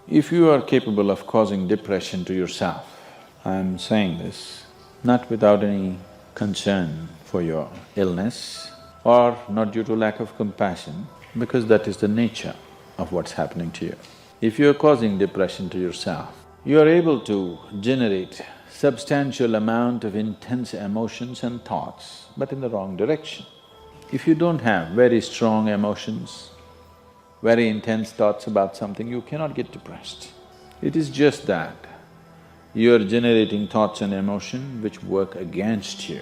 If you are capable of causing depression to yourself, I'm saying this not without any concern for your illness or not due to lack of compassion, because that is the nature of what's happening to you. If you're causing depression to yourself, you are able to generate substantial amount of intense emotions and thoughts, but in the wrong direction. If you don't have very strong emotions, very intense thoughts about something, you cannot get depressed. It is just that you are generating thoughts and emotion which work against you,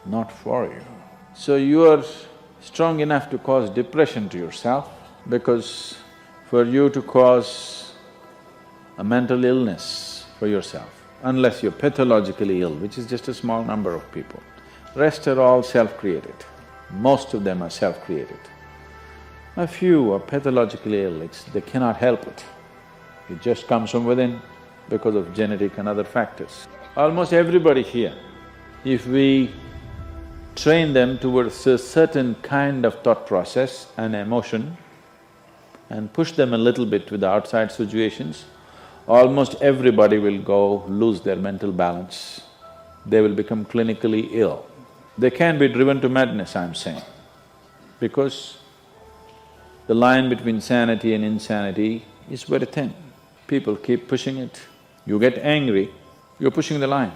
not for you. So you are strong enough to cause depression to yourself, because for you to cause a mental illness for yourself, unless you're pathologically ill, which is just a small number of people, rest are all self-created. Most of them are self-created. A few are pathologically ill, they cannot help it. It just comes from within because of genetic and other factors. Almost everybody here, if we train them towards a certain kind of thought process and emotion and push them a little bit with the outside situations, almost everybody will go lose their mental balance. They will become clinically ill. They can be driven to madness, I'm saying, because the line between sanity and insanity is very thin. People keep pushing it. You get angry, you're pushing the line.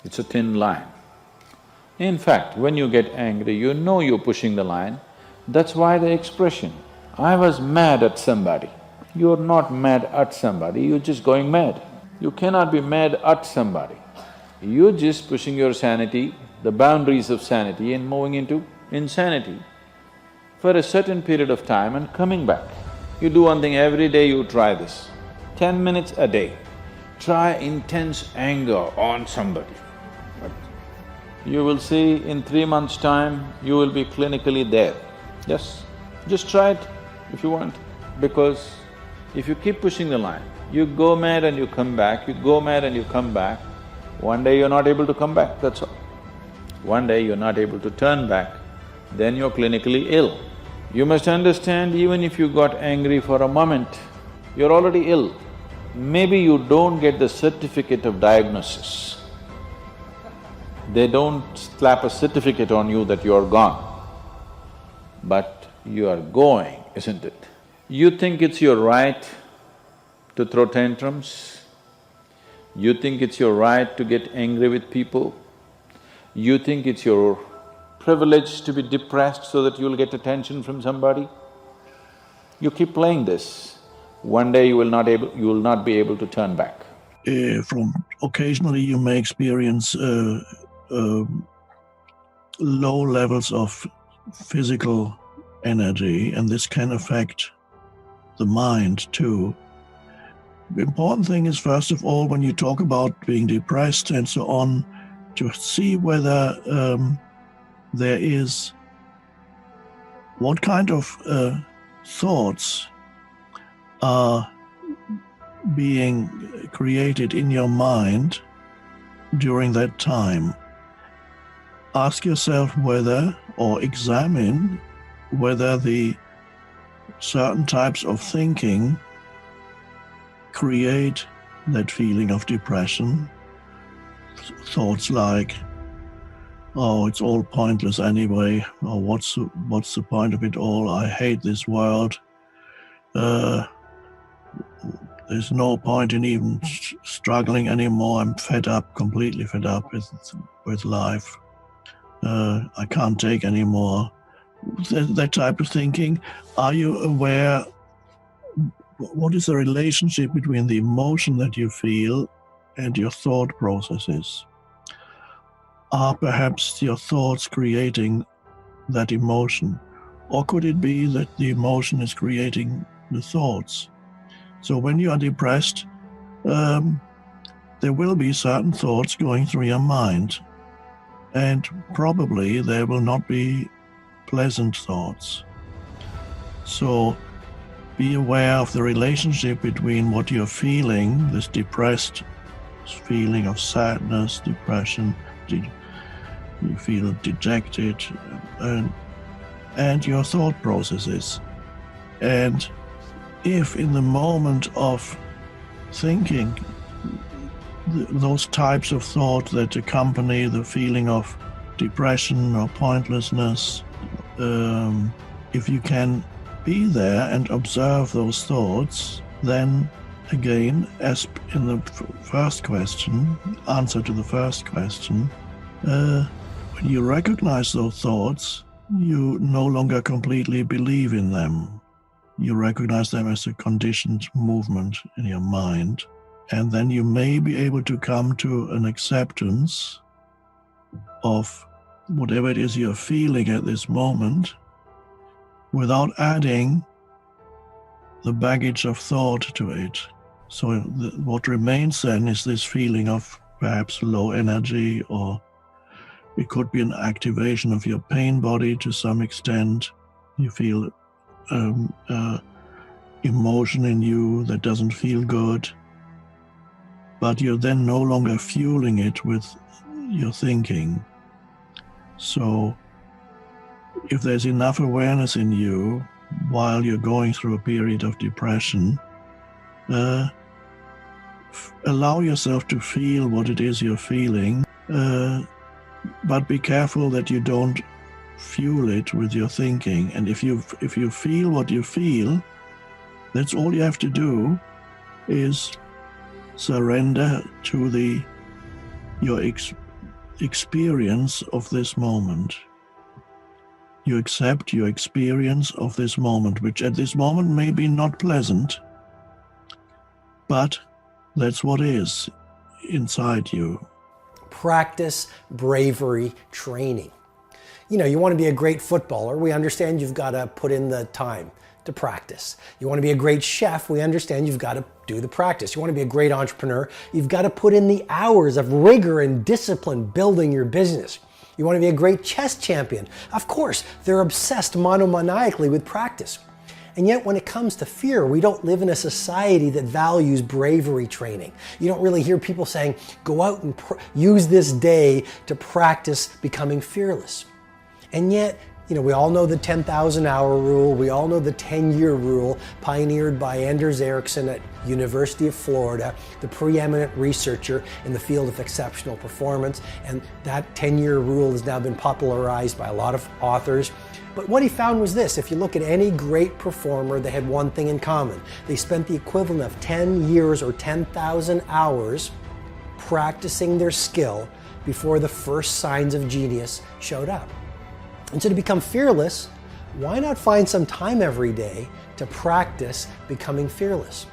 It's a thin line. In fact, when you get angry, you know you're pushing the line. That's why the expression, I was mad at somebody. You're not mad at somebody, you're just going mad. You cannot be mad at somebody. You're just pushing your sanity, the boundaries of sanity, and moving into insanity for a certain period of time and coming back. You do one thing every day, you try this, 10 minutes a day. Try intense anger on somebody. You will see in 3 months' time, you will be clinically there. Yes, just try it if you want, because if you keep pushing the line, you go mad and you come back, you go mad and you come back, one day you're not able to come back, that's all. One day you're not able to turn back, then you're clinically ill. You must understand, even if you got angry for a moment, you're already ill. Maybe you don't get the certificate of diagnosis. They don't slap a certificate on you that you're gone, but you are going, isn't it? You think it's your right to throw tantrums, you think it's your right to get angry with people, you think it's your privilege to be depressed so that you'll get attention from somebody. You keep playing this, one day you will not be able to turn back. From occasionally you may experience low levels of physical energy, and this can affect the mind too. The important thing is, first of all, when you talk about being depressed and so on, to see whether there is… what kind of thoughts are being created in your mind during that time. Ask yourself whether, or examine whether the certain types of thinking create that feeling of depression. Thoughts like, oh, it's all pointless anyway, or what's the point of it all, I hate this world, there's no point in even struggling anymore, I'm fed up, completely fed up with life, I can't take anymore. That type of thinking. Are you aware what is the relationship between the emotion that you feel and your thought processes? Are perhaps your thoughts creating that emotion? Or could it be that the emotion is creating the thoughts? So when you are depressed, there will be certain thoughts going through your mind, and probably there will not be pleasant thoughts. So be aware of the relationship between what you're feeling, this depressed feeling of sadness, depression, you feel dejected, and your thought processes. And if in the moment of thinking, those types of thought that accompany the feeling of depression or pointlessness, if you can be there and observe those thoughts, then again, as in the first question, answer to the first question, when you recognize those thoughts, you no longer completely believe in them. You recognize them as a conditioned movement in your mind. And then you may be able to come to an acceptance of whatever it is you're feeling at this moment without adding the baggage of thought to it. So what remains then is this feeling of perhaps low energy, or it could be an activation of your pain body to some extent. You feel emotion in you that doesn't feel good, but you're then no longer fueling it with your thinking. So if there's enough awareness in you while you're going through a period of depression, allow yourself to feel what it is you're feeling, but be careful that you don't fuel it with your thinking. And if you feel what you feel, that's all you have to do is surrender to your experience of this moment. You accept your experience of this moment, which at this moment may be not pleasant, but that's what is inside you. Practice bravery training. You want to be a great footballer. We understand you've got to put in the time to practice. You want to be a great chef. We understand you've got to do the practice. You want to be a great entrepreneur. You've got to put in the hours of rigor and discipline building your business. You want to be a great chess champion. Of course, they're obsessed monomaniacally with practice. And yet when it comes to fear, we don't live in a society that values bravery training. You don't really hear people saying, go out and use this day to practice becoming fearless. And yet, we all know the 10,000 hour rule. We all know the 10-year rule pioneered by Anders Ericsson at University of Florida, the preeminent researcher in the field of exceptional performance. And that 10-year rule has now been popularized by a lot of authors. But what he found was this: if you look at any great performer, they had one thing in common. They spent the equivalent of 10 years or 10,000 hours practicing their skill before the first signs of genius showed up. And so to become fearless, why not find some time every day to practice becoming fearless?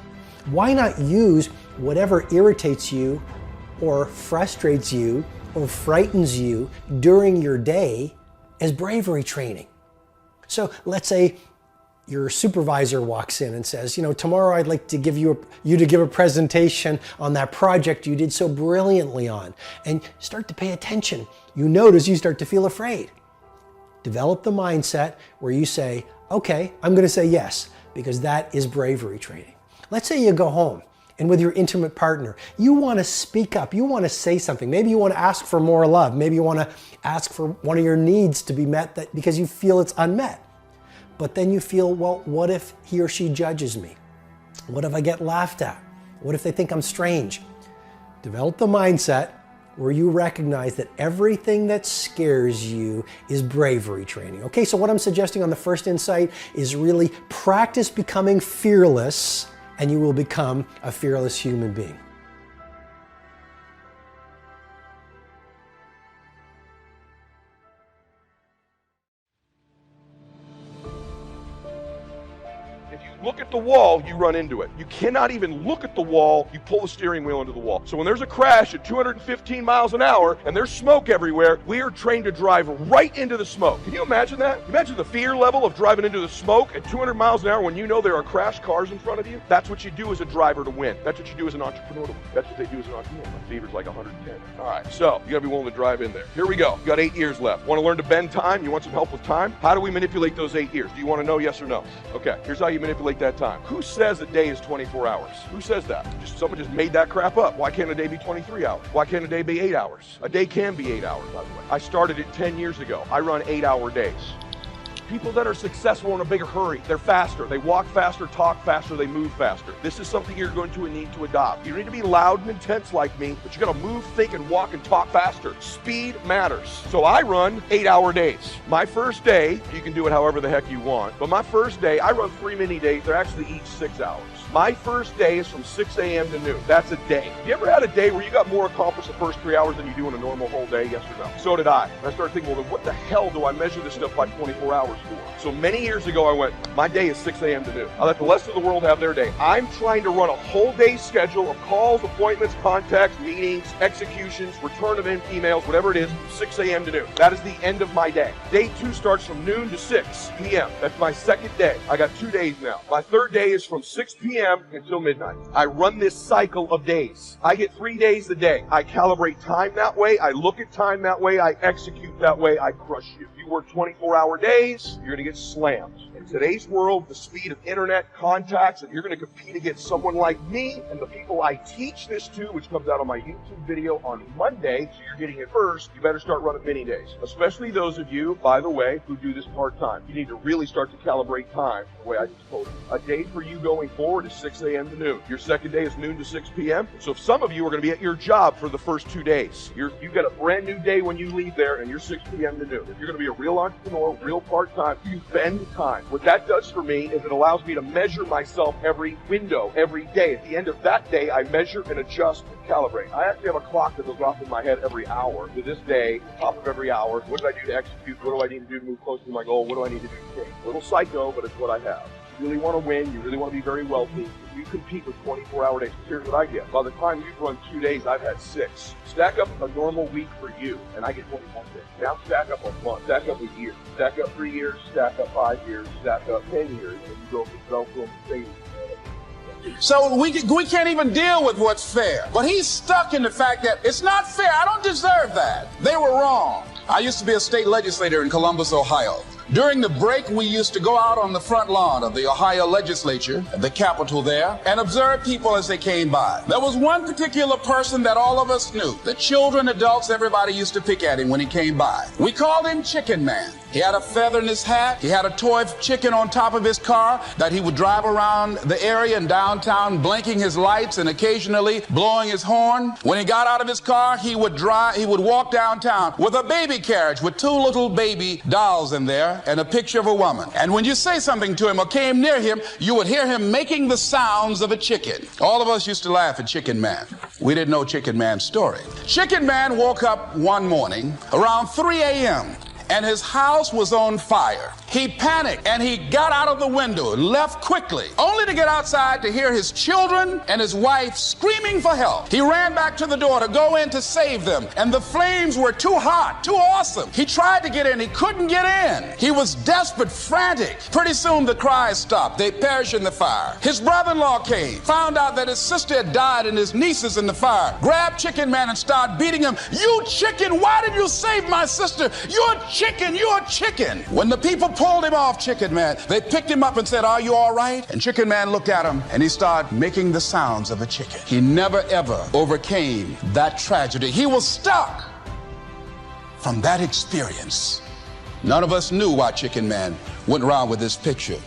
Why not use whatever irritates you or frustrates you or frightens you during your day as bravery training? So let's say your supervisor walks in and says, tomorrow I'd like to give you to give a presentation on that project you did so brilliantly on. And start to pay attention. You notice you start to feel afraid. Develop the mindset where you say, okay, I'm going to say yes, because that is bravery training. Let's say you go home and with your intimate partner, you want to speak up, you want to say something. Maybe you want to ask for more love. Maybe you want to ask for one of your needs to be met because you feel it's unmet. But then you feel, well, what if he or she judges me? What if I get laughed at? What if they think I'm strange? Develop the mindset where you recognize that everything that scares you is bravery training. Okay, so what I'm suggesting on the first insight is really practice becoming fearless, and you will become a fearless human being. Look at the wall, you run into it. You cannot even look at the wall, you pull the steering wheel into the wall. So when there's a crash at 215 miles an hour and there's smoke everywhere, we are trained to drive right into the smoke. Can you imagine that? Imagine the fear level of driving into the smoke at 200 miles an hour when you know there are crashed cars in front of you. That's what you do as a driver to win. That's what you do as an entrepreneur to win. That's what they do as an entrepreneur. My fever's like 110. All right, so you gotta be willing to drive in there. Here we go. You got 8 years left. Want to learn to bend time? You want some help with time? How do we manipulate those 8 years? Do you want to know, yes or no? Okay, here's how you manipulate that time. Who says a day is 24 hours? Who says that? Someone just made that crap up. Why can't a day be 23 hours? Why can't a day be 8 hours? A day can be 8 hours, by the way. I started it 10 years ago. I run 8-hour days. People that are successful in a bigger hurry, they're faster. They walk faster, talk faster, they move faster. This is something you're going to need to adopt. You don't need to be loud and intense like me, but you gotta move, think, and walk and talk faster. Speed matters. So I run 8-hour days. My first day, you can do it however the heck you want, but my first day, I run 3 mini days. They're actually each 6 hours. My first day is from 6 a.m. to noon. That's a day. You ever had a day where you got more accomplished the first 3 hours than you do in a normal whole day? Yes or no? So did I. And I started thinking, well, then what the hell do I measure this stuff by 24 hours for? So many years ago, I went, my day is 6 a.m. to noon. I let the rest of the world have their day. I'm trying to run a whole day schedule of calls, appointments, contacts, meetings, executions, return of emails, whatever it is, from 6 a.m. to noon. That is the end of my day. Day 2 starts from noon to 6 p.m. That's my second day. I got 2 days now. My third day is from 6 p.m. until midnight. I run this cycle of days. I get 3 days a day. I calibrate time that way. I look at time that way. I execute that way. I crush you. If you work 24-hour days, you're going to get slammed. In today's world, the speed of internet contacts, and you're going to compete against someone like me and the people I teach this to, which comes out on my YouTube video on Monday, so you're getting it first, you better start running mini days. Especially those of you, by the way, who do this part-time. You need to really start to calibrate time the way I just told you. A day for you going forward is 6 a.m. to noon. Your second day is noon to 6 p.m. So if some of you are going to be at your job for the first 2 days, you've got a brand new day when you leave there, and you're 6 p.m. to noon. If you're going to be a real entrepreneur, real part-time, you bend time. What that does for me is it allows me to measure myself every window, every day. At the end of that day, I measure and adjust and calibrate. I actually have a clock that goes off in my head every hour. To this day, top of every hour, what do I do to execute? What do I need to do to move closer to my goal? What do I need to do to change? A little psycho, but it's what I have. You really want to win, you really want to be very wealthy, you compete with 24-hour days. Here's what I get. By the time you've run 2 days, I've had 6. Stack up a normal week for you, and I get 21 days. Now stack up a month, stack up a year, stack up 3 years, stack up 5 years, stack up 10 years, and you go from self-growth to savings. So we can't even deal with what's fair. But he's stuck in the fact that it's not fair. I don't deserve that. They were wrong. I used to be a state legislator in Columbus, Ohio. During the break, we used to go out on the front lawn of the Ohio legislature, the Capitol there, and observe people as they came by. There was one particular person that all of us knew. The children, adults, everybody used to pick at him when he came by. We called him Chicken Man. He had a feather in his hat. He had a toy chicken on top of his car that he would drive around the area in downtown, blinking his lights and occasionally blowing his horn. When he got out of his car, he would walk downtown with a baby carriage with 2 little baby dolls in there and a picture of a woman. And when you say something to him or came near him, you would hear him making the sounds of a chicken. All of us used to laugh at Chicken Man. We didn't know Chicken Man's story. Chicken Man woke up one morning around 3 a.m. and his house was on fire. He panicked and he got out of the window and left quickly, only to get outside to hear his children and his wife screaming for help. He ran back to the door to go in to save them, and the flames were too hot, too awesome. He tried to get in, he couldn't get in. He was desperate, frantic. Pretty soon the cries stopped. They perished in the fire. His brother-in-law came, found out that his sister had died and his nieces in the fire, grabbed Chicken Man and started beating him. "You chicken, why did you save my sister? You're chicken, you're chicken." When the people pulled him off Chicken Man, they picked him up and said, "Are you all right?" And Chicken Man looked at him and he started making the sounds of a chicken. He never ever overcame that tragedy. He was stuck. From that experience, none of us knew why Chicken Man went around with this picture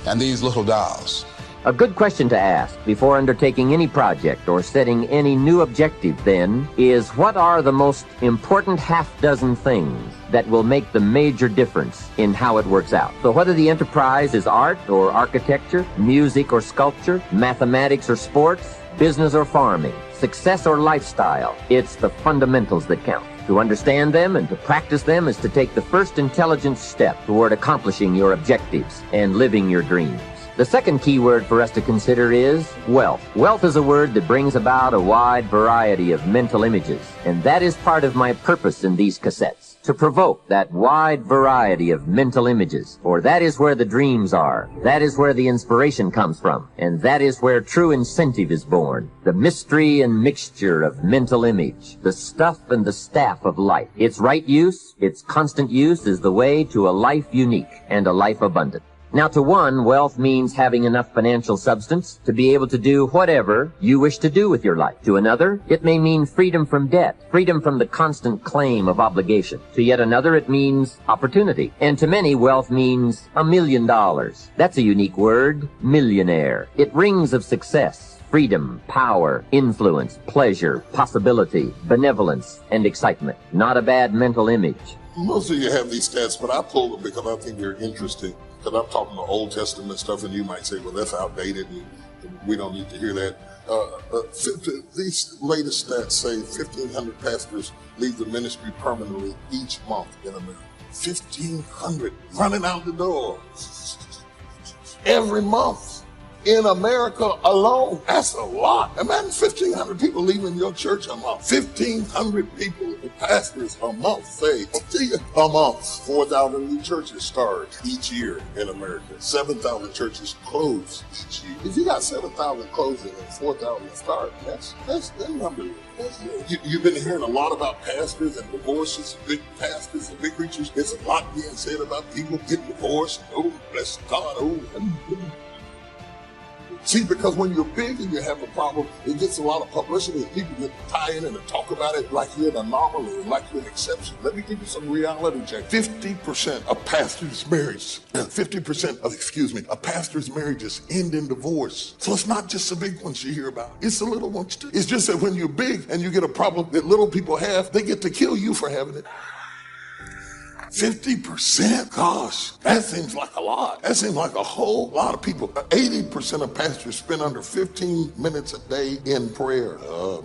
and these little dolls. A good question to ask before undertaking any project or setting any new objective, then, is what are the most important half-dozen things that will make the major difference in how it works out? So whether the enterprise is art or architecture, music or sculpture, mathematics or sports, business or farming, success or lifestyle, it's the fundamentals that count. To understand them and to practice them is to take the first intelligent step toward accomplishing your objectives and living your dreams. The second key word for us to consider is wealth. Wealth is a word that brings about a wide variety of mental images, and that is part of my purpose in these cassettes, to provoke that wide variety of mental images, for that is where the dreams are, that is where the inspiration comes from, and that is where true incentive is born. The mystery and mixture of mental image, the stuff and the staff of life. Its right use, its constant use is the way to a life unique and a life abundant. Now, to one, wealth means having enough financial substance to be able to do whatever you wish to do with your life. To another, it may mean freedom from debt, freedom from the constant claim of obligation. To yet another, it means opportunity. And to many, wealth means $1 million. That's a unique word, millionaire. It rings of success, freedom, power, influence, pleasure, possibility, benevolence, and excitement. Not a bad mental image. Most of you have these stats, but I pulled them because I think they're interesting. Because I'm talking the Old Testament stuff, and you might say, well, that's outdated, and we don't need to hear that. These latest stats say 1,500 pastors leave the ministry permanently each month in America. 1,500 running out the door every month. In America alone, that's a lot. Imagine 1,500 people leaving your church a month. 1,500 people, pastors a month, say, a month. 4,000 new churches start each year in America. 7,000 churches close each year. If you got 7,000 closing and 4,000 start, that's that number. You've been hearing a lot about pastors and divorces, big pastors and big preachers. There's a lot being said about people getting divorced. Oh, bless God. Oh, see, because when you're big and you have a problem, it gets a lot of publicity and people get tie in and talk about it like you're an anomaly, like you're an exception. Let me give you some reality check. 50% of pastors' marriages, of pastors' marriages end in divorce. So it's not just the big ones you hear about. It's the little ones too. It's just that when you're big and you get a problem that little people have, they get to kill you for having it. 50%? Gosh, that seems like a lot. That seems like a whole lot of people. 80% of pastors spend under 15 minutes a day in prayer.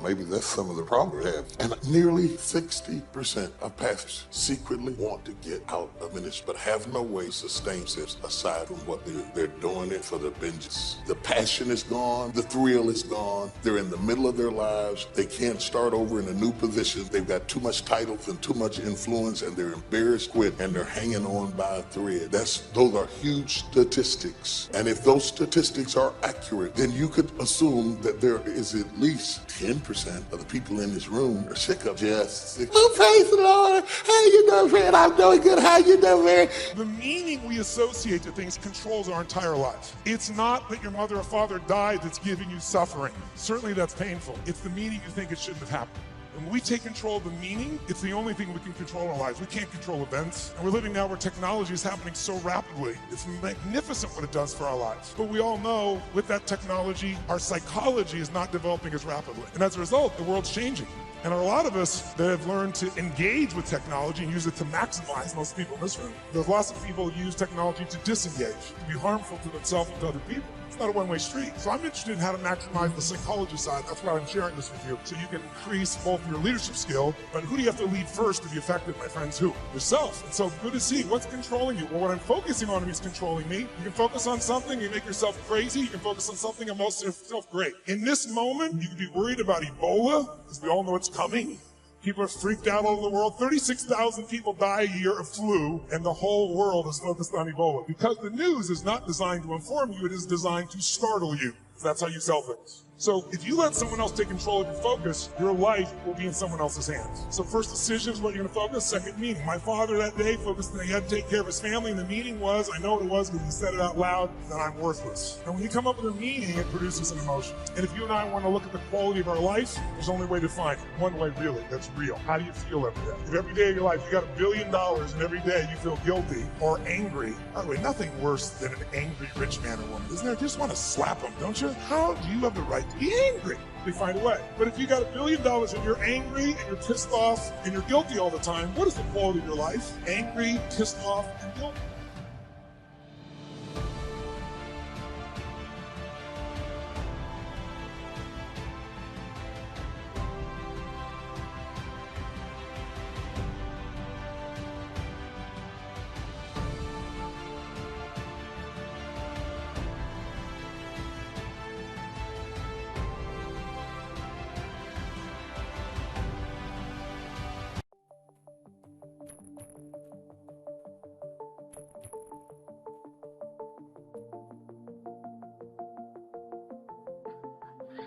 Maybe that's some of the problem we have. And nearly 60% of pastors secretly want to get out of ministry, but have no way to sustain themselves aside from what they're doing it for the binges. The passion is gone. The thrill is gone. They're in the middle of their lives. They can't start over in a new position. They've got too much titles and too much influence, and they're embarrassed quit, and they're hanging on by a thread. Those are huge statistics. And if those statistics are accurate, then you could assume that there is at least 10% of the people in this room are sick of just sick. Oh, praise the Lord. How you doing, friend? I'm doing good. How you doing, man? The meaning we associate to things controls our entire life. It's not that your mother or father died that's giving you suffering. Certainly that's painful. It's the meaning you think it shouldn't have happened. And when we take control of the meaning, it's the only thing we can control in our lives. We can't control events. And we're living now where technology is happening so rapidly. It's magnificent what it does for our lives. But we all know with that technology, our psychology is not developing as rapidly. And as a result, the world's changing. And there are a lot of us that have learned to engage with technology and use it to maximize. Most people in this room. There's lots of people who use technology to disengage, to be harmful to themselves and to other people. It's not a one-way street. So I'm interested in how to maximize the psychology side. That's why I'm sharing this with you. So you can increase both your leadership skill, but who do you have to lead first to be effective, my friends? Who? Yourself. And so good to see what's controlling you. Well, what I'm focusing on is controlling me. You can focus on something, you make yourself crazy. You can focus on something and make yourself great. In this moment, you can be worried about Ebola, because we all know it's coming. People are freaked out all over the world. 36,000 people die a year of flu, and the whole world is focused on Ebola. Because the news is not designed to inform you, it is designed to startle you. That's how you sell things. So if you let someone else take control of your focus, your life will be in someone else's hands. So first decision is what you're going to focus. Second meaning. My father that day focused that he had to take care of his family, and the meaning was, I know what it was because he said it out loud, that I'm worthless. And when you come up with a meaning, it produces an emotion. And if you and I want to look at the quality of our life, there's only a way to find it. One way really, that's real. How do you feel every day? If every day of your life you got $1 billion and every day you feel guilty or angry, by the way, nothing worse than an angry rich man or woman, isn't there? You just want to slap them, don't you? How do you have the right to be angry? They find a way. But if you got $1 billion and you're angry and you're pissed off and you're guilty all the time, what is the quality of your life? Angry, pissed off, and guilty.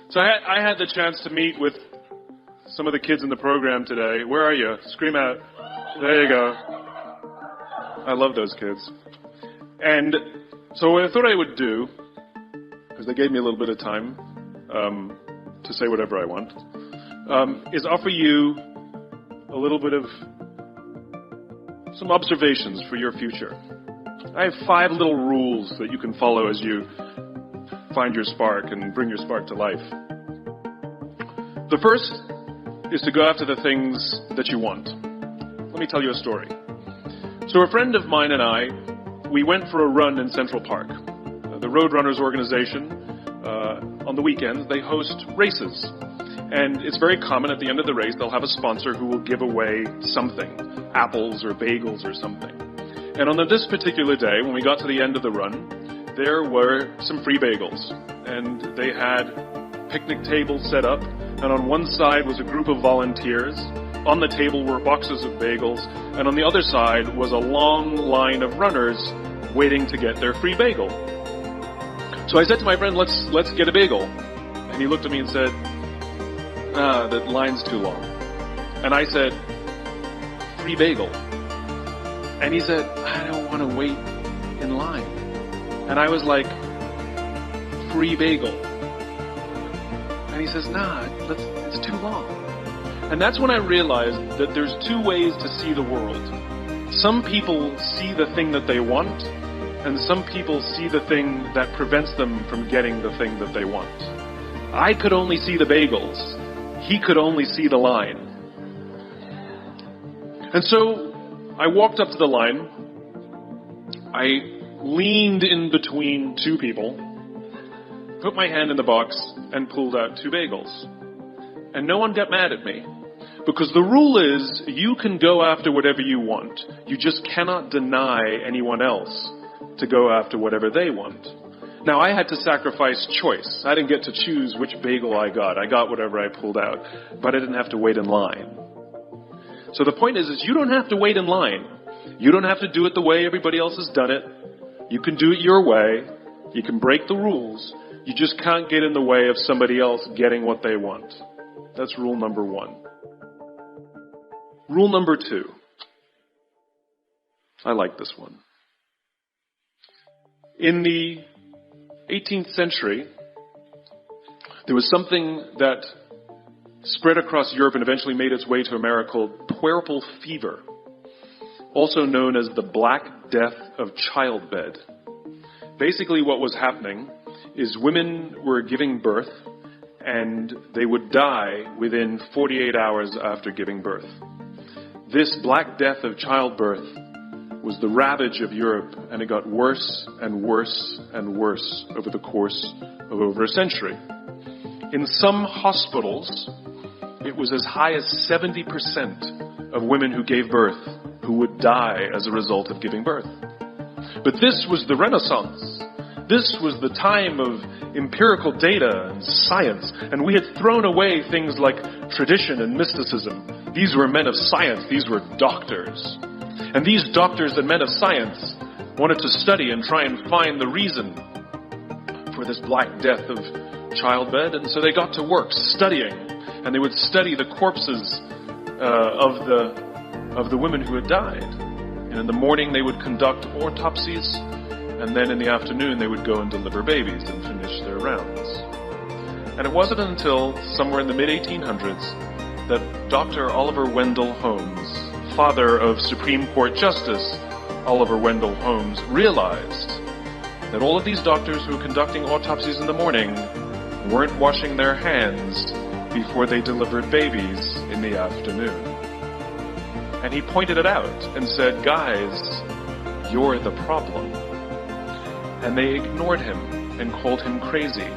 So I had the chance to meet with some of the kids in the program today. Where are you? Scream out. There you go. I love those kids. And So what I thought I would do, because they gave me a little bit of time to say whatever I want, is offer you a little bit of some observations for your future. I have 5 little rules that you can follow as you find your spark and bring your spark to life. The first is to go after the things that you want. Let me tell you a story. So a friend of mine and I, we went for a run in Central Park. The Roadrunners organization, on the weekends, they host races. And it's very common at the end of the race, they'll have a sponsor who will give away something, apples or bagels or something. And on this particular day, when we got to the end of the run, there were some free bagels. And they had picnic tables set up, and on one side was a group of volunteers. On the table were boxes of bagels, and on the other side was a long line of runners waiting to get their free bagel. So I said to my friend, let's get a bagel. And he looked at me and said, that line's too long. And I said, free bagel. And he said, I don't want to wait in line. And I was like, free bagel. And he says, it's too long. And that's when I realized that there's 2 ways to see the world. Some people see the thing that they want, and some people see the thing that prevents them from getting the thing that they want. I could only see the bagels. He could only see the line. And so I walked up to the line. I leaned in between 2 people, put my hand in the box, and pulled out 2 bagels. And no one got mad at me. Because the rule is, you can go after whatever you want. You just cannot deny anyone else to go after whatever they want. Now, I had to sacrifice choice. I didn't get to choose which bagel I got. I got whatever I pulled out. But I didn't have to wait in line. So the point is you don't have to wait in line. You don't have to do it the way everybody else has done it. You can do it your way. You can break the rules. You just can't get in the way of somebody else getting what they want. That's rule number 1. Rule number 2. I like this one. In the 18th century, there was something that spread across Europe and eventually made its way to America called puerperal fever, also known as the Black Death of childbed. Basically what was happening is women were giving birth and they would die within 48 hours after giving birth. This Black Death of childbirth was the ravage of Europe, and it got worse and worse and worse over the course of over a century. In some hospitals, it was as high as 70% of women who gave birth who would die as a result of giving birth. But this was the Renaissance. This was the time of empirical data and science, and we had thrown away things like tradition and mysticism. These were men of science. These were doctors. And these doctors and men of science wanted to study and try and find the reason for this Black Death of childbed, and so they got to work studying, and they would study the corpses of the women who had died. And in the morning they would conduct autopsies, and then in the afternoon they would go and deliver babies and finish their rounds. And it wasn't until somewhere in the mid-1800s that Dr. Oliver Wendell Holmes, father of Supreme Court Justice Oliver Wendell Holmes, realized that all of these doctors who were conducting autopsies in the morning weren't washing their hands before they delivered babies in the afternoon. And he pointed it out and said, guys, you're the problem. And they ignored him and called him crazy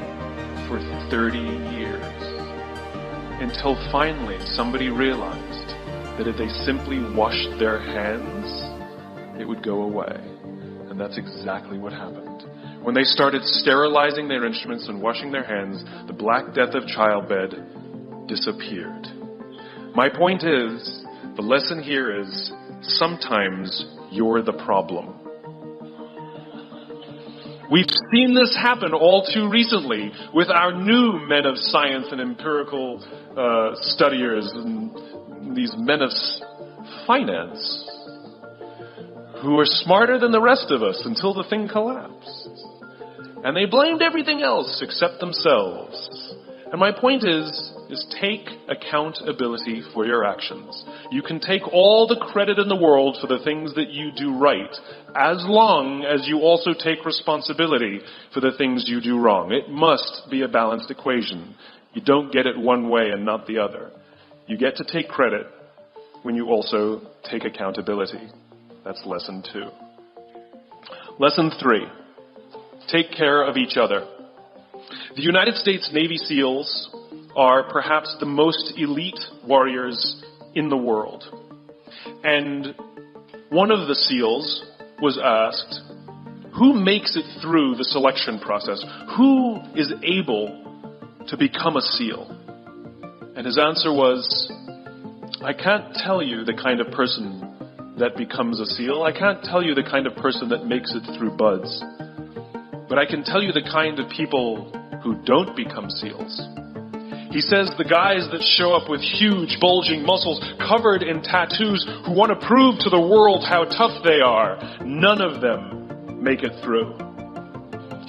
for 30 years. Until finally somebody realized that if they simply washed their hands, it would go away. And that's exactly what happened. When they started sterilizing their instruments and washing their hands, the Black Death of childbed disappeared. My point is, the lesson here is, sometimes you're the problem. We've seen this happen all too recently with our new men of science and empirical studiers and these men of finance who were smarter than the rest of us until the thing collapsed. And they blamed everything else except themselves. And my point is take accountability for your actions. You can take all the credit in the world for the things that you do right, as long as you also take responsibility for the things you do wrong. It must be a balanced equation. You don't get it one way and not the other. You get to take credit when you also take accountability. That's lesson 2. Lesson 3. Take care of each other. The United States Navy SEALs are perhaps the most elite warriors in the world. And one of the SEALs was asked, who makes it through the selection process? Who is able to become a SEAL? And his answer was, I can't tell you the kind of person that becomes a SEAL. I can't tell you the kind of person that makes it through BUD/S. But I can tell you the kind of people who don't become SEALs. He says the guys that show up with huge, bulging muscles covered in tattoos who want to prove to the world how tough they are, none of them make it through.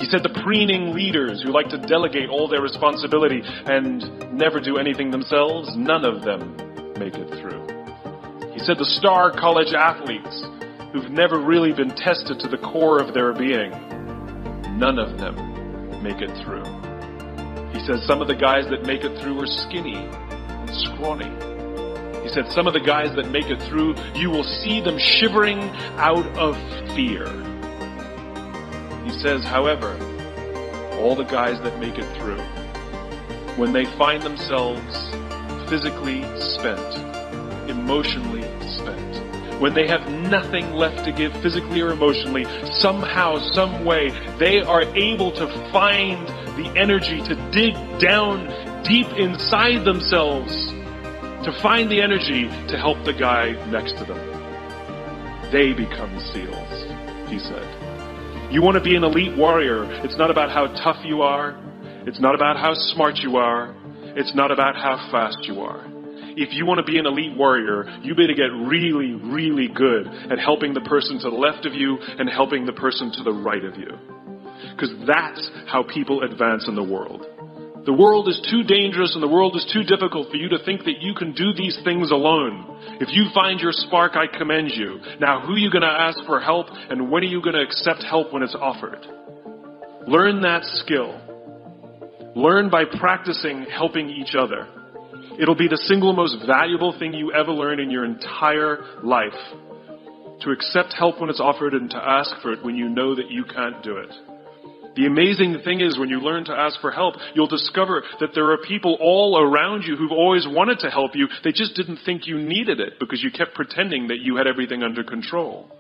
He said the preening leaders who like to delegate all their responsibility and never do anything themselves, none of them make it through. He said the star college athletes who've never really been tested to the core of their being, none of them make it through. He said some of the guys that make it through are skinny and scrawny. He said some of the guys that make it through, you will see them shivering out of fear. He says, however, all the guys that make it through, when they find themselves physically spent, emotionally spent, when they have nothing left to give physically or emotionally, somehow, some way, they are able to find the energy to dig down deep inside themselves, to find the energy to help the guy next to them. They become SEALs, he said. You want to be an elite warrior. It's not about how tough you are. It's not about how smart you are. It's not about how fast you are. If you want to be an elite warrior, you better get really, really good at helping the person to the left of you and helping the person to the right of you. Because that's how people advance in the world. The world is too dangerous and the world is too difficult for you to think that you can do these things alone. If you find your spark, I commend you. Now, who are you going to ask for help, and when are you going to accept help when it's offered? Learn that skill. Learn by practicing helping each other. It'll be the single most valuable thing you ever learn in your entire life. To accept help when it's offered and to ask for it when you know that you can't do it. The amazing thing is when you learn to ask for help, you'll discover that there are people all around you who've always wanted to help you. They just didn't think you needed it because you kept pretending that you had everything under control.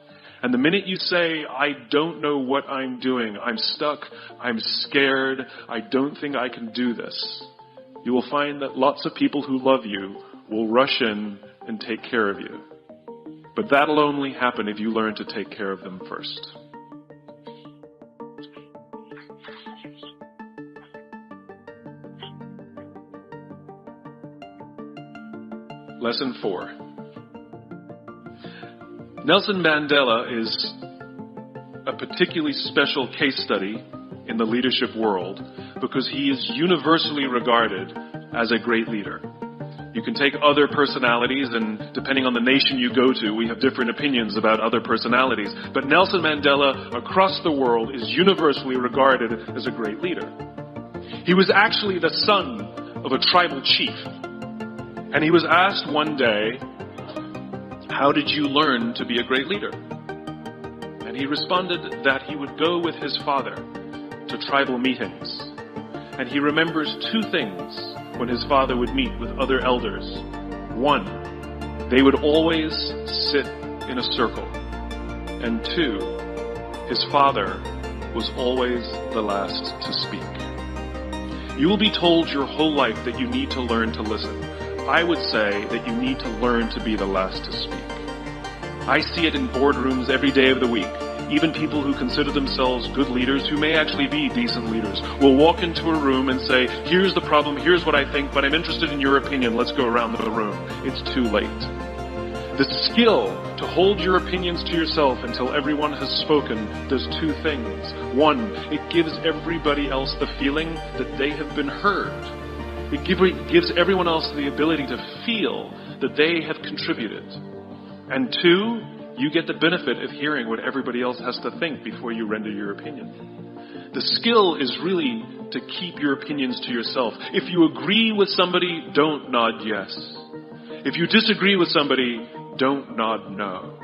And the minute you say, I don't know what I'm doing, I'm stuck, I'm scared, I don't think I can do this, you will find that lots of people who love you will rush in and take care of you. But that'll only happen if you learn to take care of them first. Lesson 4. Nelson Mandela is a particularly special case study in the leadership world because he is universally regarded as a great leader. You can take other personalities, and depending on the nation you go to, we have different opinions about other personalities. But Nelson Mandela across the world is universally regarded as a great leader. He was actually the son of a tribal chief. And he was asked one day, how did you learn to be a great leader? And he responded that he would go with his father to tribal meetings. And he remembers 2 things when his father would meet with other elders. 1, they would always sit in a circle. And 2, his father was always the last to speak. You will be told your whole life that you need to learn to listen. I would say that you need to learn to be the last to speak. I see it in boardrooms every day of the week. Even people who consider themselves good leaders, who may actually be decent leaders, will walk into a room and say, here's the problem, here's what I think, but I'm interested in your opinion, let's go around the room. It's too late. The skill to hold your opinions to yourself until everyone has spoken does two things. One, it gives everybody else the feeling that they have been heard. It gives everyone else the ability to feel that they have contributed. And two, you get the benefit of hearing what everybody else has to think before you render your opinion. The skill is really to keep your opinions to yourself. If you agree with somebody, don't nod yes. If you disagree with somebody, don't nod no.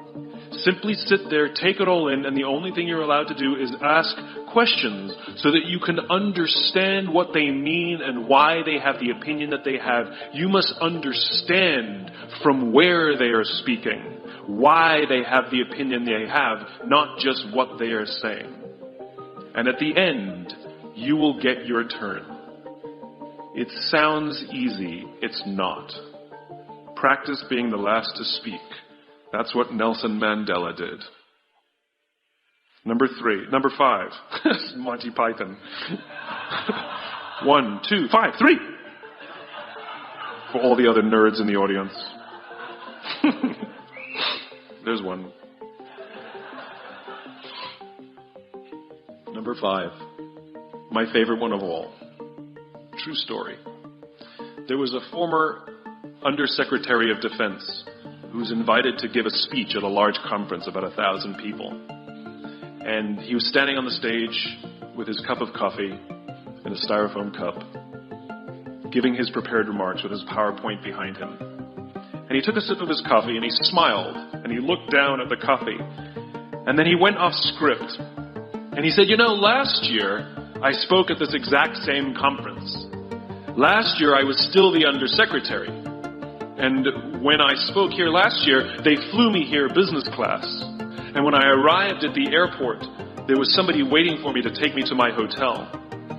Simply sit there, take it all in, and the only thing you're allowed to do is ask questions so that you can understand what they mean and why they have the opinion that they have. You must understand from where they are speaking, why they have the opinion they have, not just what they are saying. And at the end, you will get your turn. It sounds easy. It's not. Practice being the last to speak. That's what Nelson Mandela did. Number 5. Monty Python. 1, 2, 5, 3. For all the other nerds in the audience. There's one. Number 5. My favorite one of all. True story. There was a former Undersecretary of Defense who was invited to give a speech at a large conference, about 1,000 people. And he was standing on the stage with his cup of coffee in a styrofoam cup, giving his prepared remarks with his PowerPoint behind him. And he took a sip of his coffee and he smiled and he looked down at the coffee. And then he went off script. And he said, last year I spoke at this exact same conference. Last year I was still the Undersecretary. And when I spoke here last year, they flew me here business class. And when I arrived at the airport, there was somebody waiting for me to take me to my hotel.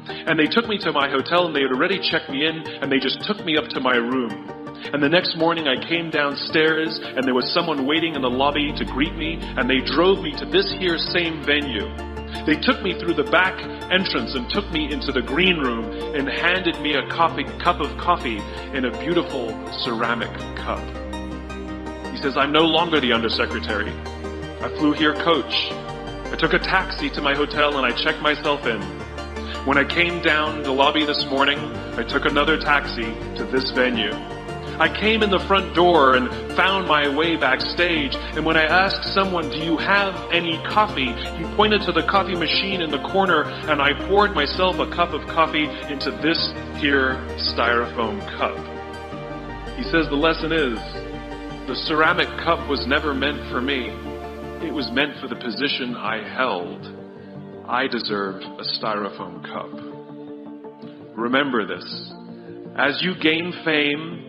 And they took me to my hotel and they had already checked me in and they just took me up to my room. And the next morning I came downstairs and there was someone waiting in the lobby to greet me and they drove me to this here same venue. They took me through the back entrance and took me into the green room and handed me a cup of coffee in a beautiful ceramic cup. He says, I'm no longer the Undersecretary. I flew here coach. I took a taxi to my hotel and I checked myself in. When I came down the lobby this morning, I took another taxi to this venue. I came in the front door and found my way backstage, and when I asked someone, do you have any coffee? He pointed to the coffee machine in the corner, and I poured myself a cup of coffee into this here styrofoam cup. He says the lesson is, the ceramic cup was never meant for me. It was meant for the position I held. I deserved a styrofoam cup. Remember this. As you gain fame,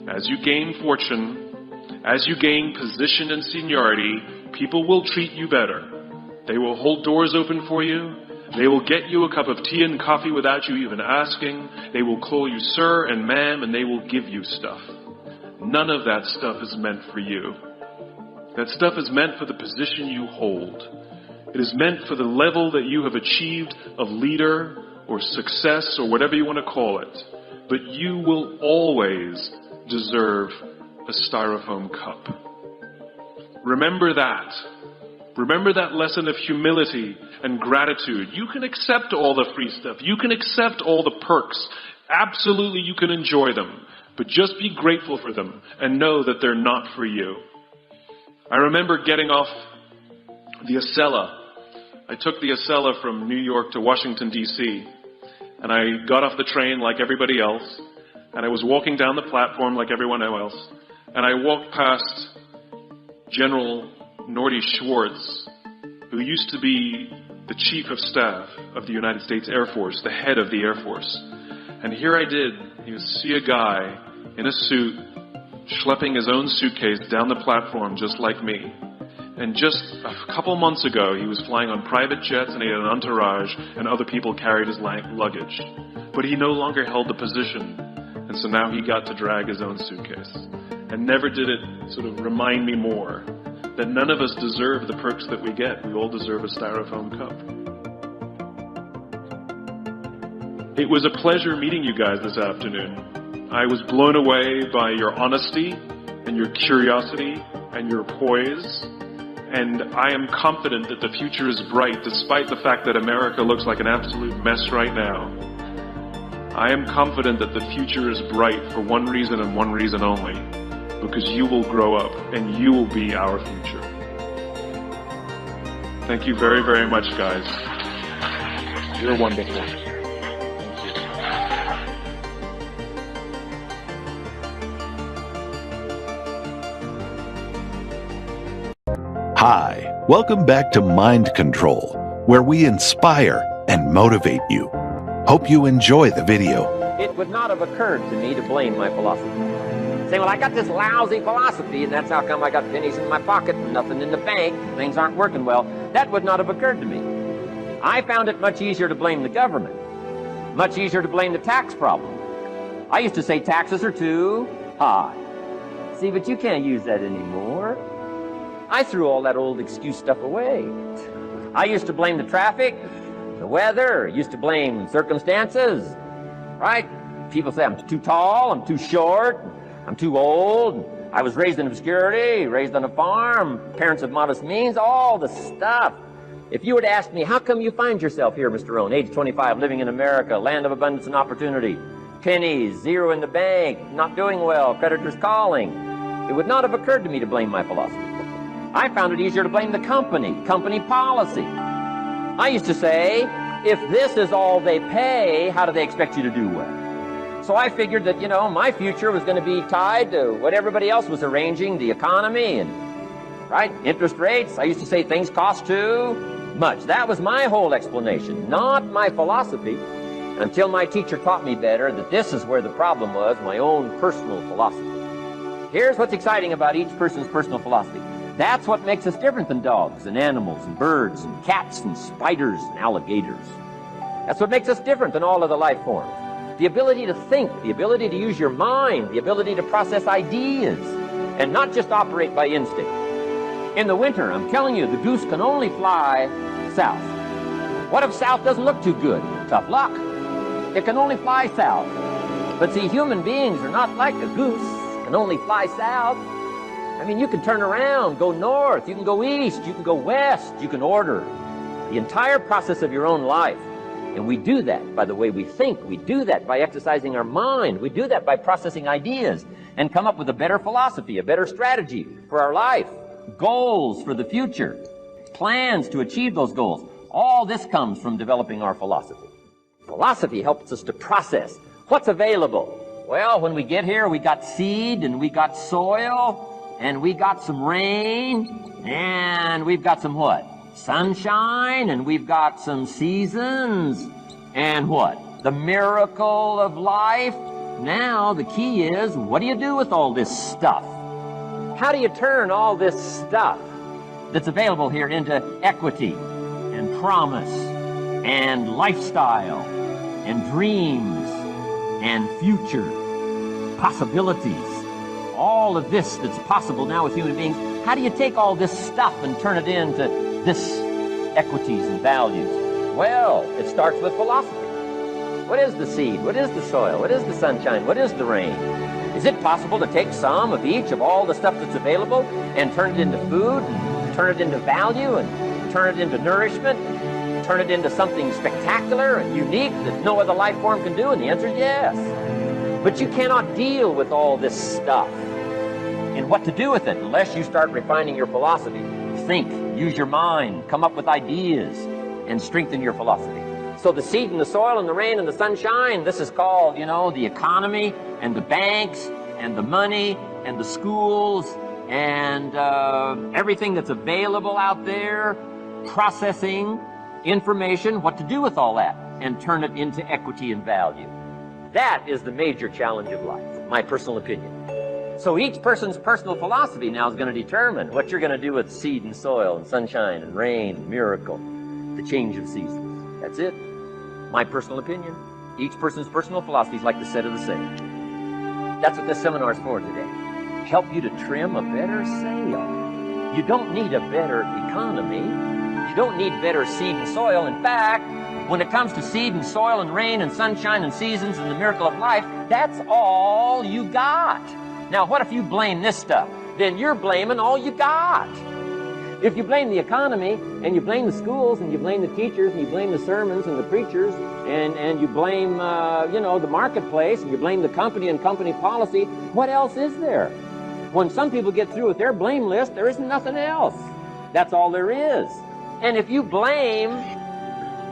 as you gain fortune, as you gain position and seniority, people will treat you better. They will hold doors open for you. They will get you a cup of tea and coffee without you even asking. They will call you sir and ma'am, and they will give you stuff. None of that stuff is meant for you. That stuff is meant for the position you hold. It is meant for the level that you have achieved of leader or success or whatever you want to call it. But you will always deserve a styrofoam cup. Remember that. Remember that lesson of humility and gratitude. You can accept all the free stuff. You can accept all the perks. Absolutely, you can enjoy them. But just be grateful for them and know that they're not for you. I remember getting off the Acela. I took the Acela from New York to Washington, D.C. And I got off the train like everybody else. And I was walking down the platform like everyone else. And I walked past General Norty Schwartz, who used to be the Chief of Staff of the United States Air Force, the head of the Air Force. And here I did, you see a guy in a suit, schlepping his own suitcase down the platform just like me. And just a couple months ago, he was flying on private jets and he had an entourage and other people carried his luggage. But he no longer held the position. And so now he got to drag his own suitcase. And never did it sort of remind me more that none of us deserve the perks that we get. We all deserve a styrofoam cup. It was a pleasure meeting you guys this afternoon. I was blown away by your honesty and your curiosity and your poise. And I am confident that the future is bright, despite the fact that America looks like an absolute mess right now. I am confident that the future is bright for one reason and one reason only, because you will grow up and you will be our future. Thank you very, very much, guys. You're wonderful. Thank you. Hi, welcome back to Mind Control, where we inspire and motivate you. Hope you enjoy the video. It would not have occurred to me to blame my philosophy. Say, well, I got this lousy philosophy, and that's how come I got pennies in my pocket and nothing in the bank, things aren't working well. That would not have occurred to me. I found it much easier to blame the government, much easier to blame the tax problem. I used to say taxes are too high. See, but you can't use that anymore. I threw all that old excuse stuff away. I used to blame the traffic, the weather, used to blame circumstances, right? People say I'm too tall, I'm too short, I'm too old, I was raised in obscurity, raised on a farm, parents of modest means, all the stuff. If you were to ask me, how come you find yourself here, Mr. Rohn, age 25, living in America, land of abundance and opportunity, pennies, zero in the bank, not doing well, creditors calling, it would not have occurred to me to blame my philosophy. I found it easier to blame the company policy. I used to say, if this is all they pay, how do they expect you to do well? So I figured that, my future was going to be tied to what everybody else was arranging, the economy and, right, interest rates. I used to say things cost too much. That was my whole explanation, not my philosophy, until my teacher taught me better that this is where the problem was, my own personal philosophy. Here's what's exciting about each person's personal philosophy. That's what makes us different than dogs and animals and birds and cats and spiders and alligators. That's what makes us different than all of the life forms. The ability to think, the ability to use your mind, the ability to process ideas, and not just operate by instinct. In the winter, I'm telling you, the goose can only fly south. What if south doesn't look too good? Tough luck. It can only fly south. But see, human beings are not like a goose, can only fly south. I mean, you can turn around, go north, you can go east, you can go west, you can order the entire process of your own life. And we do that by the way we think. We do that by exercising our mind. We do that by processing ideas and come up with a better philosophy, a better strategy for our life, goals for the future, plans to achieve those goals. All this comes from developing our philosophy. Philosophy helps us to process what's available. Well, when we get here, we got seed and we got soil, and we got some rain, and we've got some what? Sunshine, and we've got some seasons, and what? The miracle of life. Now, the key is, what do you do with all this stuff? How do you turn all this stuff that's available here into equity, and promise, and lifestyle, and dreams, and future possibilities? All of this that's possible now with human beings, how do you take all this stuff and turn it into this equities and values? Well, it starts with philosophy. What is the seed? What is the soil? What is the sunshine? What is the rain? Is it possible to take some of each of all the stuff that's available and turn it into food, and turn it into value, and turn it into nourishment, turn it into something spectacular and unique that no other life form can do? And the answer is yes. But you cannot deal with all this stuff and what to do with it unless you start refining your philosophy. Think, use your mind, come up with ideas, and strengthen your philosophy. So the seed and the soil and the rain and the sunshine, this is called, the economy and the banks and the money and the schools and everything that's available out there, processing information, what to do with all that, and turn it into equity and value. That is the major challenge of life, my personal opinion. So each person's personal philosophy now is going to determine what you're going to do with seed and soil and sunshine and rain and miracle, the change of seasons. That's it. My personal opinion. Each person's personal philosophy is like the set of the sail. That's what this seminar is for today. Help you to trim a better sail. You don't need a better economy. You don't need better seed and soil. In fact, when it comes to seed and soil and rain and sunshine and seasons and the miracle of life, that's all you got. Now, what if you blame this stuff? then you're blaming all you got. If you blame the economy, and you blame the schools, and you blame the teachers, and you blame the sermons and the preachers, and you blame, the marketplace, and you blame the company and company policy, what else is there? When some people get through with their blame list, there isn't nothing else. That's all there is. And if you blame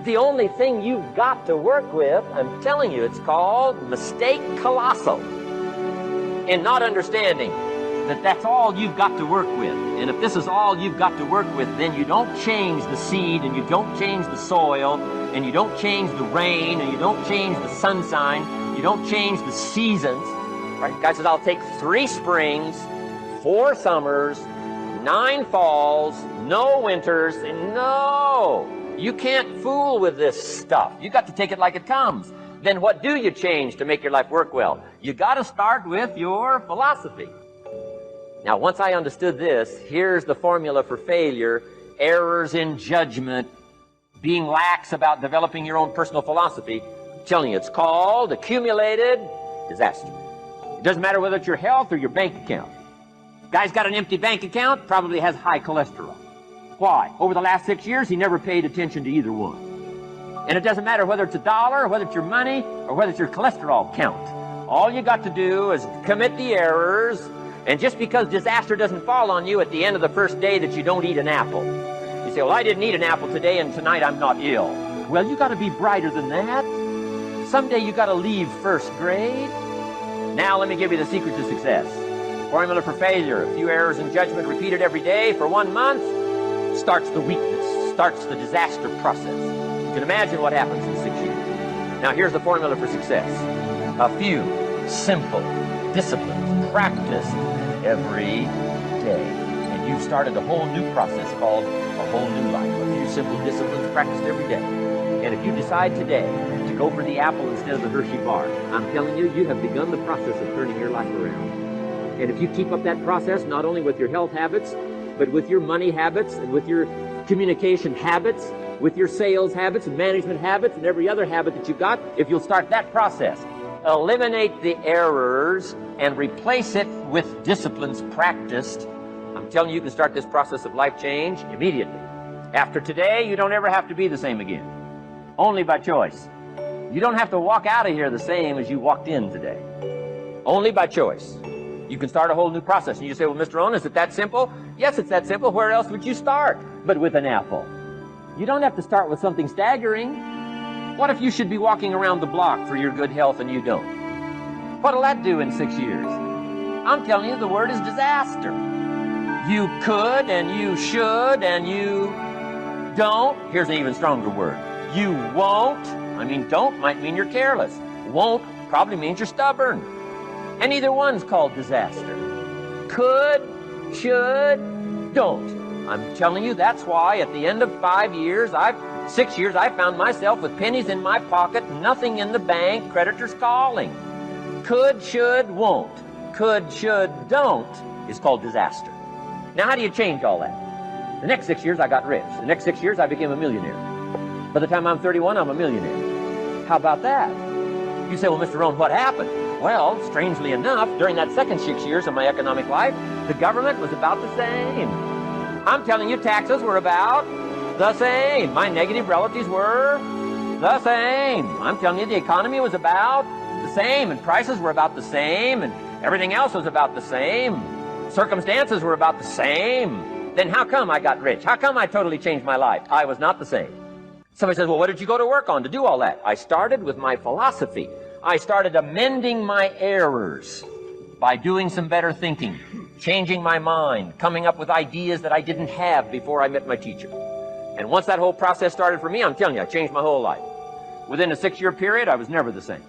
the only thing you've got to work with, I'm telling you, it's called mistake colossal. In not understanding that that's all you've got to work with. And if this is all you've got to work with, then you don't change the seed, and you don't change the soil, and you don't change the rain, and you don't change the sunshine, you don't change the seasons. Right? God says, I'll take 3 springs, 4 summers, 9 falls, no winters, and no. You can't fool with this stuff. You got to take it like it comes. Then what do you change to make your life work well? You got to start with your philosophy. Now, once I understood this, here's the formula for failure: errors in judgment, being lax about developing your own personal philosophy. I'm telling you, it's called accumulated disaster. It doesn't matter whether it's your health or your bank account. Guy's got an empty bank account, probably has high cholesterol. Why? Over the last 6 years, he never paid attention to either one. And it doesn't matter whether it's a dollar, or whether it's your money, or whether it's your cholesterol count. All you got to do is commit the errors. And just because disaster doesn't fall on you at the end of the first day that you don't eat an apple. You say, well, I didn't eat an apple today, and tonight I'm not ill. Well, you got to be brighter than that. Someday you got to leave first grade. Now let me give you the secret to success. Formula for failure: a few errors in judgment repeated every day for 1 month starts the weakness, starts the disaster process. You can imagine what happens in 6 years. Now here's the formula for success: a few simple disciplines practiced every day. And you've started a whole new process called a whole new life. A few simple disciplines practiced every day. And if you decide today to go for the apple instead of the Hershey bar, I'm telling you, you have begun the process of turning your life around. And if you keep up that process, not only with your health habits, but with your money habits, and with your communication habits, with your sales habits and management habits and every other habit that you've got, if you'll start that process, eliminate the errors and replace it with disciplines practiced, I'm telling you, you can start this process of life change immediately. After today, you don't ever have to be the same again. Only by choice. You don't have to walk out of here the same as you walked in today. Only by choice. You can start a whole new process. And you say, well, Mr. Owen, is it that simple? Yes, it's that simple. Where else would you start but with an apple? You don't have to start with something staggering. What if you should be walking around the block for your good health and you don't? What'll that do in 6 years? I'm telling you, the word is disaster. You could and you should and you don't. Here's an even stronger word. You won't. I mean, don't might mean you're careless. Won't probably means you're stubborn. And either one's called disaster. Could, should, don't. I'm telling you, that's why at the end of 6 years, I found myself with pennies in my pocket, nothing in the bank, creditors calling. Could, should, won't. Could, should, don't is called disaster. Now, how do you change all that? The next 6 years, I got rich. The next 6 years, I became a millionaire. By the time I'm 31, I'm a millionaire. How about that? You say, well, Mr. Rohn, what happened? Well, strangely enough, during that second 6 years of my economic life, the government was about the same. I'm telling you, taxes were about the same. My negative relatives were the same. I'm telling you, the economy was about the same, and prices were about the same, and everything else was about the same. Circumstances were about the same. Then how come I got rich? How come I totally changed my life? I was not the same. Somebody says, well, what did you go to work on to do all that? I started with my philosophy. I started amending my errors by doing some better thinking, changing my mind, coming up with ideas that I didn't have before I met my teacher. And once that whole process started for me, I'm telling you, I changed my whole life. Within a 6-year period, I was never the same.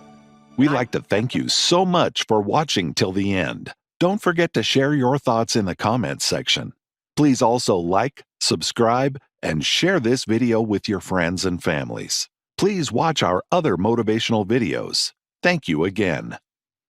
We'd like to thank you so much for watching till the end. Don't forget to share your thoughts in the comments section. Please also like, subscribe, and share this video with your friends and families. Please watch our other motivational videos. Thank you again.